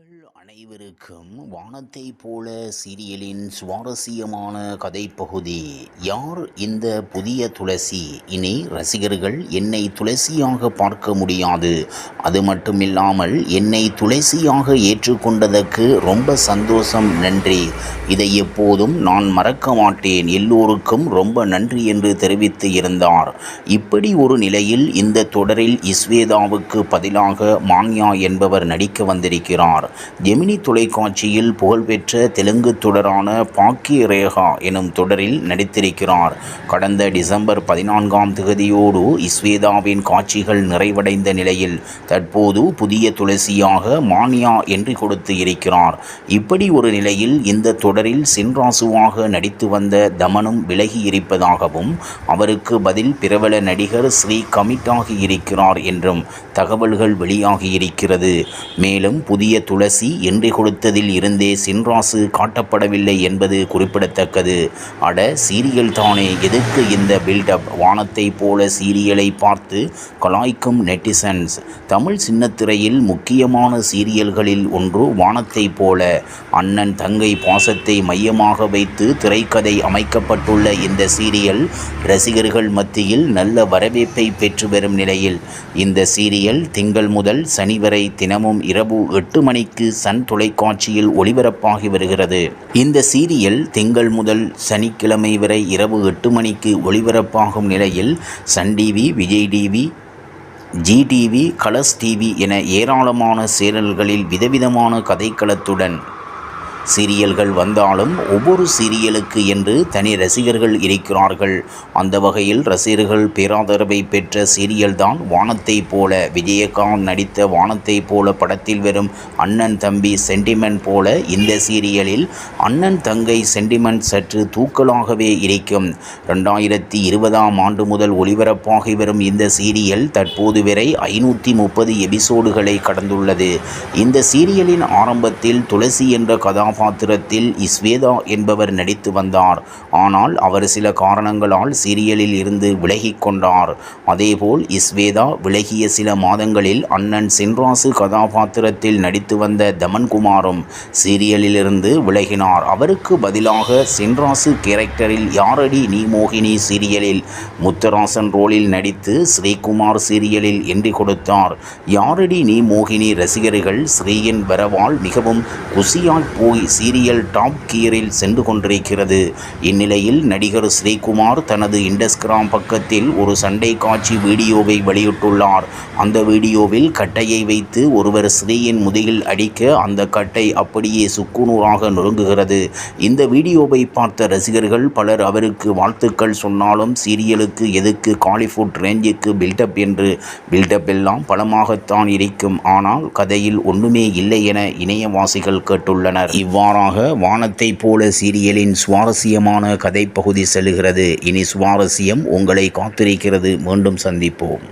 உங்கள் அனைவருக்கும் வானத்தை போல சீரியலின் சுவாரஸ்யமான கதை பகுதி. யார் இந்த புதிய துளசி? இனி ரசிகர்கள் என்னை துளசியாக பார்க்க முடியாது, அது மட்டுமில்லாமல் என்னை துளசியாக ஏற்றுக்கொண்டதற்கு ரொம்ப சந்தோஷம், நன்றி. இதை எப்போதும் நான் மறக்க மாட்டேன், எல்லோருக்கும் ரொம்ப நன்றி என்று தெரிவித்து இருந்தார். இப்படி ஒரு நிலையில் இந்த தொடரில் இஸ்வேதாவுக்கு பதிலாக மான்யா என்பவர் நடிக்க வந்திருக்கிறார். ஜெமினி தொலைக்காட்சியில் புகழ்பெற்ற தெலுங்கு தொடரான பாக்கிய ரேகா எனும் தொடரில் நடித்திருக்கிறார். கடந்த டிசம்பர் 14ஆம் தேதியோடு இஸ்வேதாவின் காட்சிகள் நிறைவடைந்த நிலையில் தற்போது புதிய துளசியாக மான்யா என்று கொடுத்து இருக்கிறார். இப்படி ஒரு நிலையில் இந்த தொடரில் சின்ராசுவாக நடித்து வந்த தமனும் விலகி இருப்பதாகவும் அவருக்கு பதில் பிரபல நடிகர் ஸ்ரீ கமிட்டாகி இருக்கிறார் என்றும் தகவல்கள் வெளியாகியிருக்கிறது. மேலும் புதிய துளசி என்று கொடுத்ததில் இருந்தே சின்ராசு காட்டப்படவில்லை என்பது குறிப்பிடத்தக்கது. அட சீரியல் தானே, எதுக்கு இந்த பில்டப்? வானத்தை போல சீரியலை பார்த்து கலாய்க்கும் நெட்டிசன்ஸ். தமிழ் சின்னத்திரையில் முக்கியமான சீரியல்களில் ஒன்று வானத்தை போல. அண்ணன் தங்கை பாசத்தை மையமாக வைத்து திரைக்கதை அமைக்கப்பட்டுள்ள இந்த சீரியல் ரசிகர்கள் மத்தியில் நல்ல வரவேற்பை பெற்று வரும் நிலையில் இந்த சீரியல் திங்கள் முதல் சனி வரை தினமும் இரவு 8 மணிக்கு சன் தொலைக்காட்சியில் ஒளிபரப்பாகி வருகிறது. இந்த சீரியல் திங்கள் முதல் சனிக்கிழமை வரை இரவு 8 மணிக்கு ஒளிபரப்பாகும் நிலையில் Sun TV, Vijay TV, Zee TV, Colors TV என ஏராளமான சேனல்களில் விதவிதமான கதைக்களத்துடன் சீரியல்கள் வந்தாலும் ஒவ்வொரு சீரியலுக்கு என்று தனி ரசிகர்கள் இருக்கிறார்கள். அந்த வகையில் ரசிகர்கள் பேராதரவை பெற்ற சீரியல் தான் வானத்தை போல. விஜயகாந்த் நடித்த வானத்தை போல படத்தில் வரும் அண்ணன் தம்பி சென்டிமெண்ட் போல இந்த சீரியலில் அண்ணன் தங்கை சென்டிமெண்ட் சற்று தூக்கலாகவே இருக்கும். 2020ஆம் ஆண்டு முதல் ஒளிபரப்பாகி வரும் இந்த சீரியல் தற்போது வரை 530 எபிசோடுகளை கடந்துள்ளது. இந்த சீரியலின் ஆரம்பத்தில் துளசி என்ற கதாபாத்திரத்தில் இஸ்வேதா என்பவர் நடித்து வந்தார். ஆனால் அவர் சில காரணங்களால் சீரியலில் இருந்து விலகிக் கொண்டார். அதேபோல் இஸ்வேதா விலகிய சில மாதங்களில் அண்ணன் சின்ராசு கதாபாத்திரத்தில் நடித்து வந்த தமன்குமாரும் சீரியலிலிருந்து விலகினார். அவருக்கு பதிலாக சின்ராசு கேரக்டரில் யாரடி நீ மோகினி சீரியலில் முத்தராசன் ரோலில் நடித்து ஸ்ரீகுமார் சீரியலில் என்ட்ரி கொடுத்தார். யாரடி நீ மோகினி ரசிகர்கள் ஸ்ரீயின் வரவால் மிகவும் குசியால் போய் சீரியல் டாப் கியரில் சென்று கொண்டிருக்கிறது. இந்நிலையில் நடிகர் ஸ்ரீகுமார் தனது இன்ஸ்டாகிராம் பக்கத்தில் ஒரு சண்டை காட்சி வீடியோவை வெளியிட்டுள்ளார். அந்த வீடியோவில் கட்டையை வைத்து ஒருவர் ஸ்ரீயின் முதுகில் அடிக்க அந்த கட்டை அப்படியே சுக்குநூறாக நொறுங்குகிறது. இந்த வீடியோவை பார்த்த ரசிகர்கள் பலர் அவருக்கு வாழ்த்துக்கள் சொன்னாலும் சீரியலுக்கு எதுக்கு காலிவுட் ரேஞ்சுக்கு பில்டப் என்று. பில்டப் எல்லாம் பலமாகத்தான் இருக்கும், ஆனால் கதையில் ஒன்றுமே இல்லை என இணையவாசிகள் கேட்டுள்ளனர். இவ்வாறாக வானத்தை போல சீரியலின் சுவாரஸ்யமான கதை பகுதி செல்கிறது. இனி சுவாரஸ்யம் உங்களை காத்திருக்கிறது. மீண்டும் சந்திப்போம்.